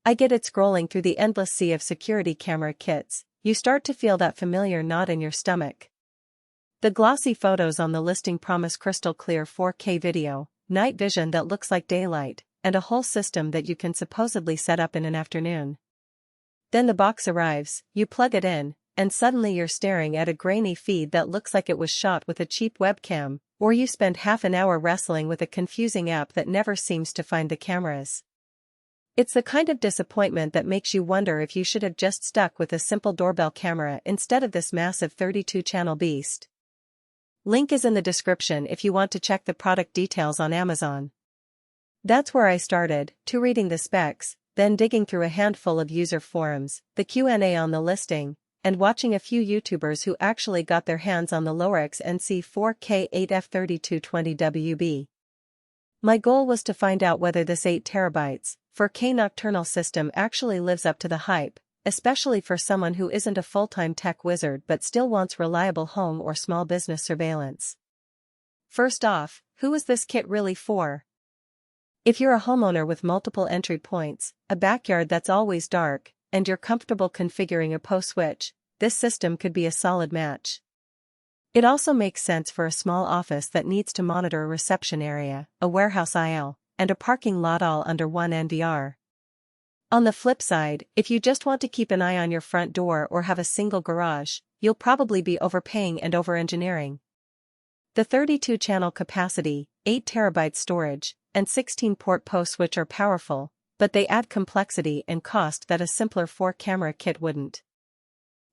I get it. Scrolling through the endless sea of security camera kits, you start to feel that familiar knot in your stomach. The glossy photos on the listing promise crystal clear 4K video, night vision that looks like daylight, and a whole system that you can supposedly set up in an afternoon. Then the box arrives, you plug it in, and suddenly you're staring at a grainy feed that looks like it was shot with a cheap webcam, or you spend half an hour wrestling with a confusing app that never seems to find the cameras. It's the kind of disappointment that makes you wonder if you should have just stuck with a simple doorbell camera instead of this massive 32-channel beast. Link is in the description if you want to check the product details on Amazon. That's where I started, reading the specs, then digging through a handful of user forums, the Q&A on the listing, and watching a few YouTubers who actually got their hands on the Lorex NC4K8F 3220WB. My goal was to find out whether this 8TB, 4K Nocturnal system actually lives up to the hype, especially for someone who isn't a full-time tech wizard but still wants reliable home or small business surveillance. First off, who is this kit really for? If you're a homeowner with multiple entry points, a backyard that's always dark, and you're comfortable configuring a PO switch, this system could be a solid match. It also makes sense for a small office that needs to monitor a reception area, a warehouse aisle, and a parking lot all under one NVR. On the flip side, if you just want to keep an eye on your front door or have a single garage, you'll probably be overpaying and over-engineering. The 32-channel capacity, 8TB storage, and 16-port PO switch are powerful, but they add complexity and cost that a simpler 4-camera kit wouldn't.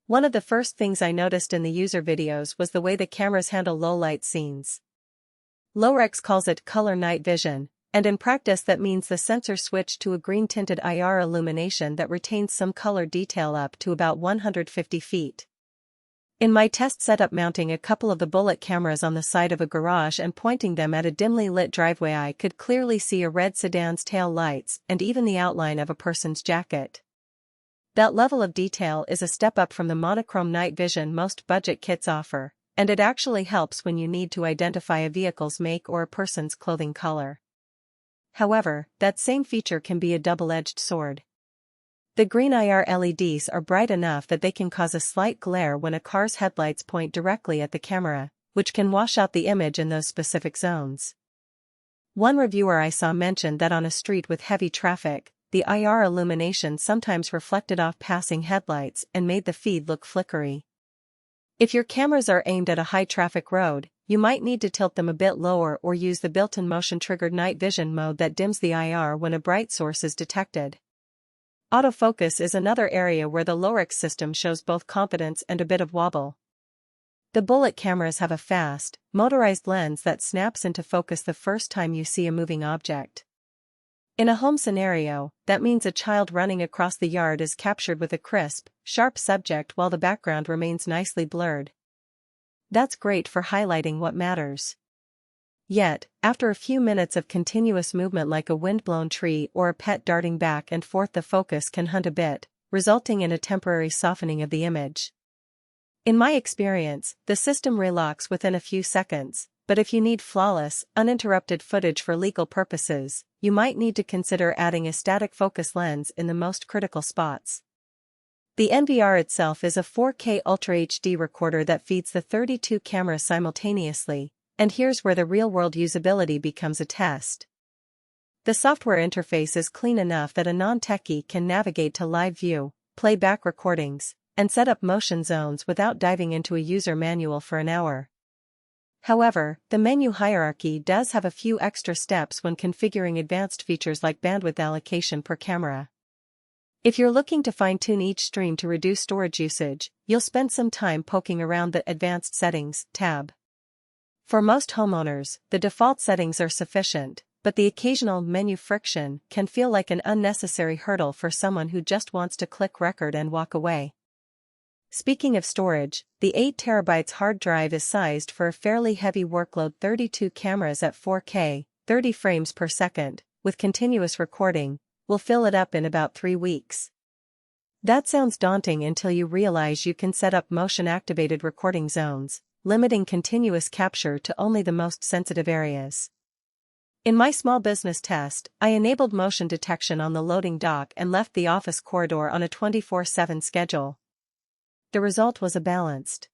One of the first things I noticed in the user videos was the way the cameras handle low-light scenes. Lorex calls it color night vision, and in practice that means the sensor switched to a green-tinted IR illumination that retains some color detail up to about 150 feet. In my test setup, mounting a couple of the bullet cameras on the side of a garage and pointing them at a dimly lit driveway, I could clearly see a red sedan's tail lights and even the outline of a person's jacket. That level of detail is a step up from the monochrome night vision most budget kits offer, and it actually helps when you need to identify a vehicle's make or a person's clothing color. However, that same feature can be a double-edged sword. The green IR LEDs are bright enough that they can cause a slight glare when a car's headlights point directly at the camera, which can wash out the image in those specific zones. One reviewer I saw mentioned that on a street with heavy traffic, the IR illumination sometimes reflected off passing headlights and made the feed look flickery. If your cameras are aimed at a high-traffic road, you might need to tilt them a bit lower or use the built-in motion-triggered night vision mode that dims the IR when a bright source is detected. Autofocus is another area where the Lorex system shows both competence and a bit of wobble. The bullet cameras have a fast, motorized lens that snaps into focus the first time you see a moving object. In a home scenario, that means a child running across the yard is captured with a crisp, sharp subject while the background remains nicely blurred. That's great for highlighting what matters. Yet, after a few minutes of continuous movement like a windblown tree or a pet darting back and forth, the focus can hunt a bit, resulting in a temporary softening of the image. In my experience, the system relocks within a few seconds, but if you need flawless, uninterrupted footage for legal purposes, you might need to consider adding a static focus lens in the most critical spots. The NVR itself is a 4K Ultra HD recorder that feeds the 32 cameras simultaneously, and here's where the real-world usability becomes a test. The software interface is clean enough that a non-techie can navigate to live view, play back recordings, and set up motion zones without diving into a user manual for an hour. However, the menu hierarchy does have a few extra steps when configuring advanced features like bandwidth allocation per camera. If you're looking to fine-tune each stream to reduce storage usage, you'll spend some time poking around the Advanced Settings tab. For most homeowners, the default settings are sufficient, but the occasional menu friction can feel like an unnecessary hurdle for someone who just wants to click record and walk away. Speaking of storage, the 8TB hard drive is sized for a fairly heavy workload. 32 cameras at 4K, 30 frames per second, with continuous recording, will fill it up in about 3 weeks. That sounds daunting until you realize you can set up motion-activated recording zones, limiting continuous capture to only the most sensitive areas. In my small business test, I enabled motion detection on the loading dock and left the office corridor on a 24/7 schedule. The result was a balanced